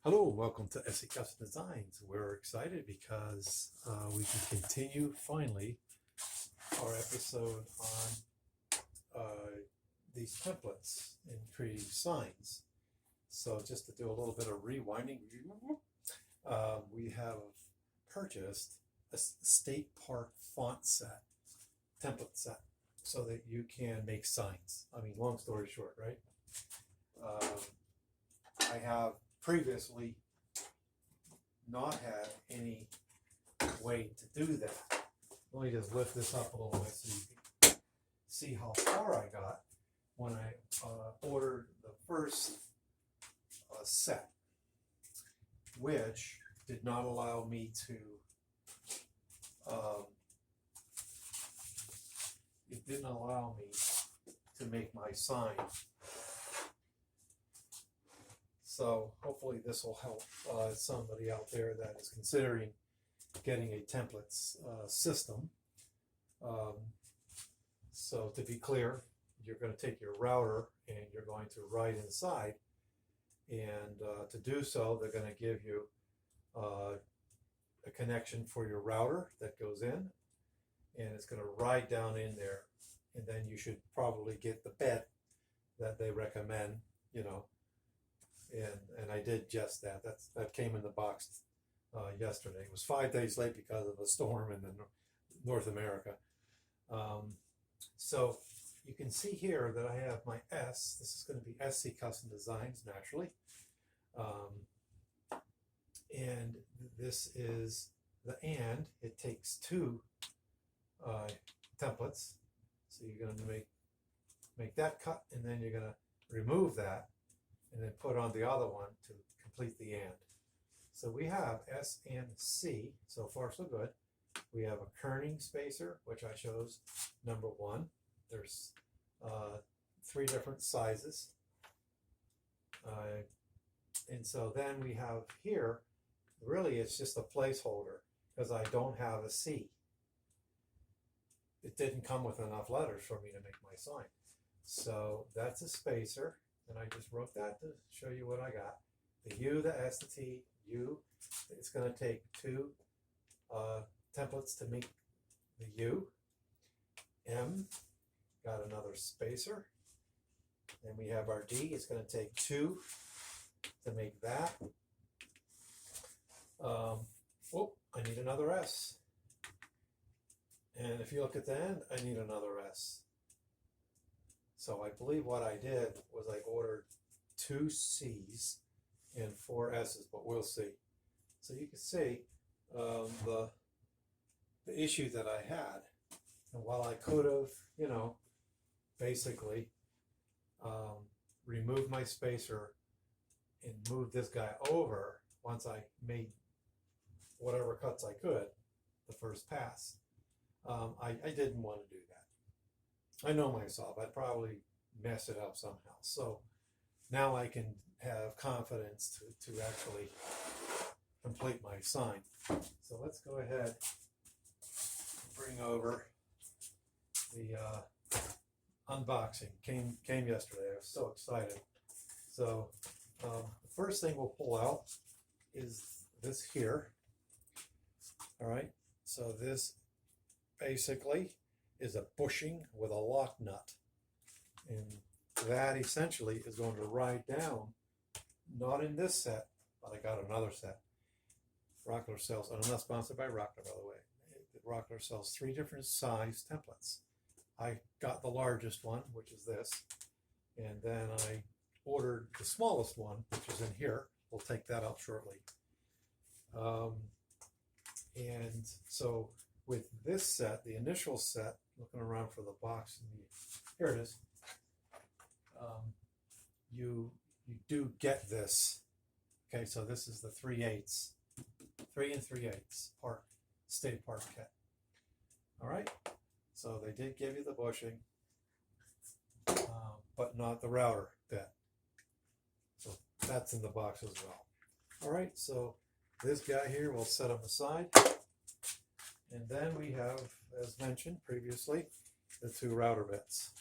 Hello, welcome to SE Custom Designs. We're excited because we can continue finally our episode on these templates and creating signs. So just to do a little bit of rewinding, we have purchased a state park font set, template set, so that you can make signs. I mean, long story short, right? I have previously not had any way to do that. Let me just lift this up a little bit so you can see how far I got when I ordered the first set, which did not allow me to it didn't allow me to make my sign. So hopefully this will help somebody out there that is considering getting a templates system. So to be clear, you're going to take your router and you're going to write inside. And to do so, they're going to give you a connection for your router that goes in. And it's going to ride down in there. And then you should probably get the bed that they recommend, you know. And I did just that. That came in the box yesterday. It was 5 days late because of a storm in North America. So you can see here that I have my S. This is going to be SC Custom Designs, naturally. And this is the and. It takes two templates. So you're going to make that cut, and then you're going to remove that and then put on the other one to complete the and. So we have S and C, so far so good. We have a kerning spacer, which I chose number 1. There's 3 different sizes. And so then we have here, really it's just a placeholder because I don't have a C. It didn't come with enough letters for me to make my sign. So that's a spacer. And I just wrote that to show you what I got. The U, the S, the T, U. It's going to take 2 templates to make the U. M, got another spacer. And we have our D. It's going to take 2 to make that. Oh, I need another S. And if you look at the end, I need another S. So I believe what I did was I ordered 2 C's and 4 S's, but we'll see. So you can see the issue that I had. And while I could have, you know, basically removed my spacer and moved this guy over once I made whatever cuts I could the first pass, I didn't want to do that. I know myself, I'd probably mess it up somehow. So now I can have confidence to actually complete my sign. So let's go ahead and bring over the unboxing. Came yesterday. I was so excited. So the first thing we'll pull out is this here. All right, so this basically is a bushing with a lock nut, and that essentially is going to ride down, not in this set, but I got another set. Rockler sells, and I'm not sponsored by Rockler, by the way. Rockler sells 3 different size templates. I got the largest one, which is this, and then I ordered the smallest one, which is in here. We'll take that out shortly. And so with this set, the initial set, looking around for the box, here it is. You do get this. Okay, so this is the 3/8, 3 3/8 part state part kit. All right, so they did give you the bushing, but not the router bit. So that's in the box as well. All right, so this guy here, we'll set him aside. And then we have, as mentioned previously, the 2 router bits.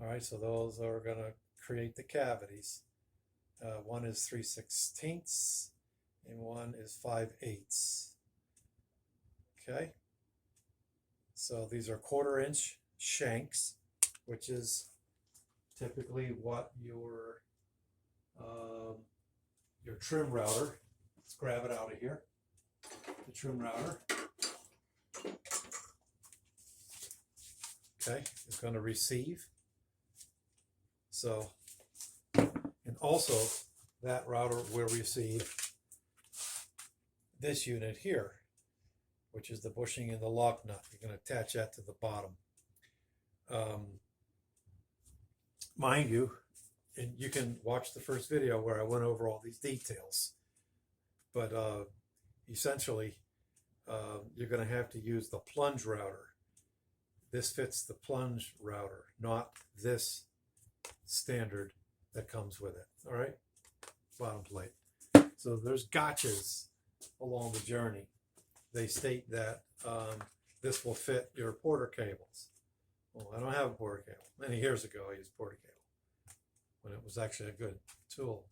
All right, so those are going to create the cavities. One is 3/16 and one is 5/8. Okay, so these are 1/4 inch shanks, which is typically what your trim router, let's grab it out of here, the trim router, okay, is going to receive. So, and also that router will receive this unit here, which is the bushing and the lock nut. You're going to attach that to the bottom. Mind you, and you can watch the first video where I went over all these details, but essentially you're going to have to use the plunge router. This fits the plunge router, not this standard that comes with it. All right, bottom plate. So there's gotchas along the journey. They state that this will fit your Porter cables. Well, I don't have a Porter cable. Many years ago I used Porter cable when it was actually a good tool,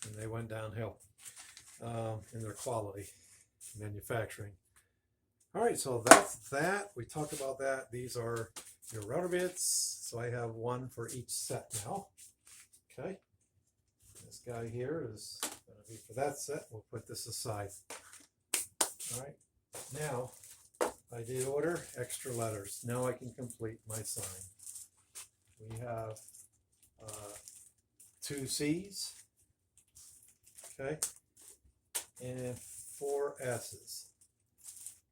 and they went downhill in their quality manufacturing. All right, so that's that. We talked about that. These are your router bits. So I have one for each set now. Okay, this guy here is going to be for that set. We'll put this aside. All right, now I did order extra letters. Now I can complete my sign. We have 2 C's, okay, and 4 S's.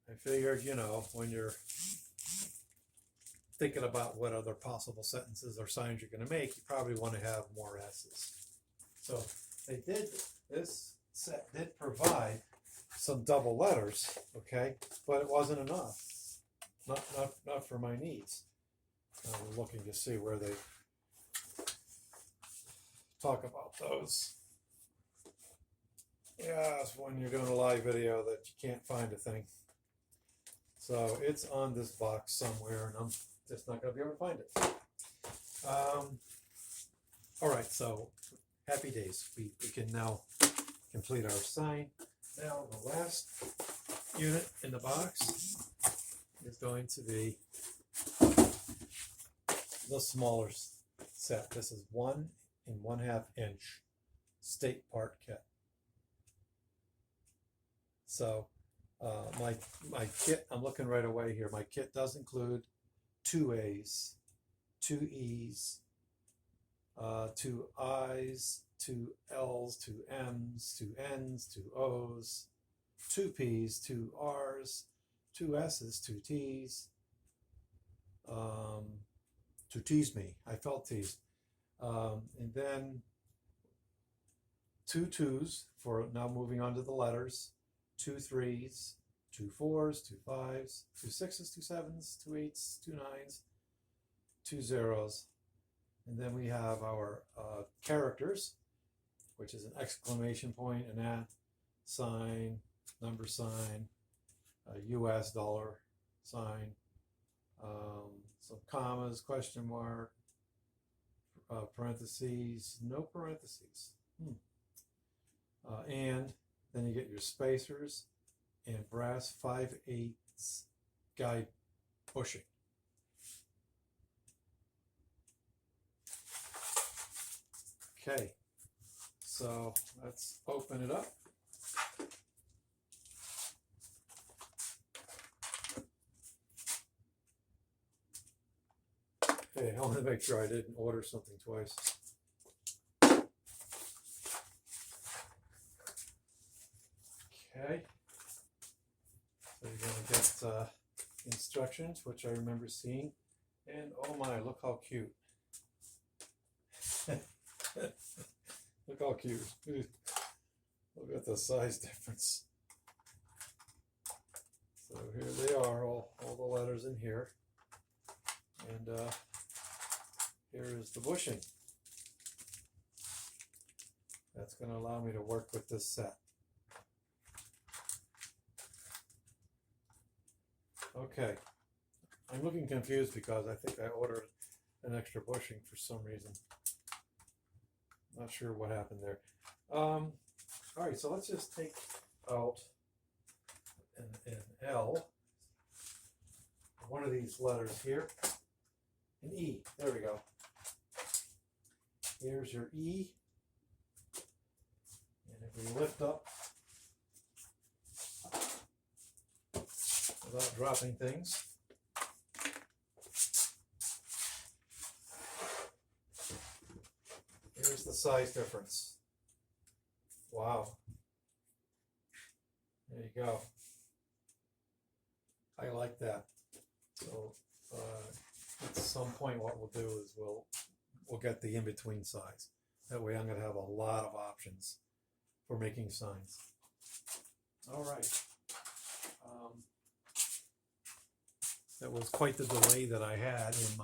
I figured, you know, when you're thinking about what other possible sentences or signs you're going to make, you probably want to have more S's. So this set did provide some double letters, okay, but it wasn't enough. Not for my needs. I'm looking to see where they talk about those. Yeah, it's when you're doing a live video that you can't find a thing. So it's on this box somewhere, and I'm just not going to be able to find it. All right, so happy days. We can now complete our sign. Now the last unit in the box is going to be the smaller set. This is 1 1/2 inch state part kit. So my kit, I'm looking right away here. My kit does include 2 A's, 2 E's, 2 I's, 2 L's, 2 M's, 2 N's, 2 O's, 2 P's, 2 R's, 2 S's, 2 T's. To tease me, I felt teased. And then 2 2's for now moving on to the letters, 2 3's, 2 4's, 2 5's, 2 6's, 2 7's, 2 8's, 2 9's, 2 0's. And then we have our characters, which is an exclamation point, an at sign, number sign, a US dollar sign, some commas, question mark, parentheses, no parentheses. And then you get your spacers and brass 5/8 guide bushing. Okay, so let's open it up. Okay, I want to make sure I didn't order something twice. Okay, so you're going to get instructions, which I remember seeing, and oh my, look how cute. Look how cute. Look at the size difference. So here they are, all the letters in here. And here is the bushing. That's going to allow me to work with this set. Okay, I'm looking confused because I think I ordered an extra bushing for some reason. Not sure what happened there. All right, so let's just take out an L, one of these letters here, an E. There we go. Here's your E. And if we lift up without dropping things, here's the size difference. Wow. There you go. I like that. So at some point what we'll do is we'll get the in-between size. That way I'm going to have a lot of options for making signs. All right. That was quite the delay that I had in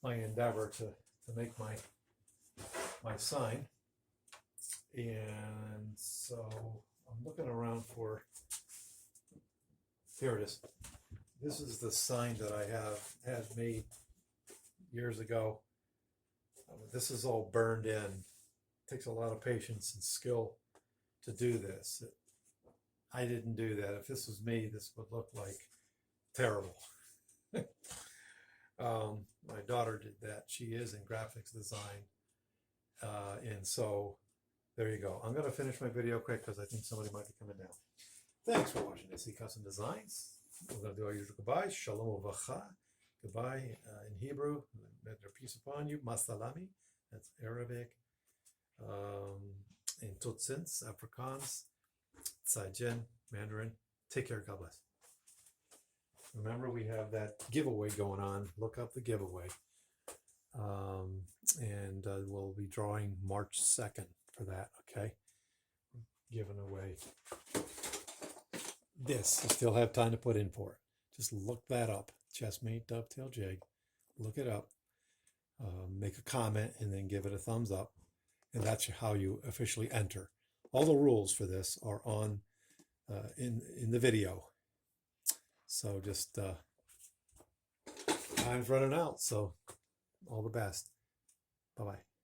my endeavor to make my sign. And so I'm looking around for, here it is. This is the sign that I had made years ago. This is all burned in. It takes a lot of patience and skill to do this. I didn't do that. If this was me, this would look like terrible. My daughter did that. She is in graphics design. And so there you go. I'm going to finish my video quick because I think somebody might be coming down. Thanks for watching SE Custom Designs. We're going to do our usual goodbye. Shalom uvracha. Goodbye in Hebrew. May their peace upon you. Masalami. That's Arabic. In Tutsins, Afrikaans. Zaijian, Mandarin. Take care. God bless. Remember, we have that giveaway going on. Look up the giveaway. And we'll be drawing March 2nd for that, okay? Giving away this. You still have time to put in for it. Just look that up. Chessmate Dovetail Jig. Look it up. Make a comment and then give it a thumbs up. And that's how you officially enter. All the rules for this are on in the video. So just time's running out. So all the best. Bye-bye.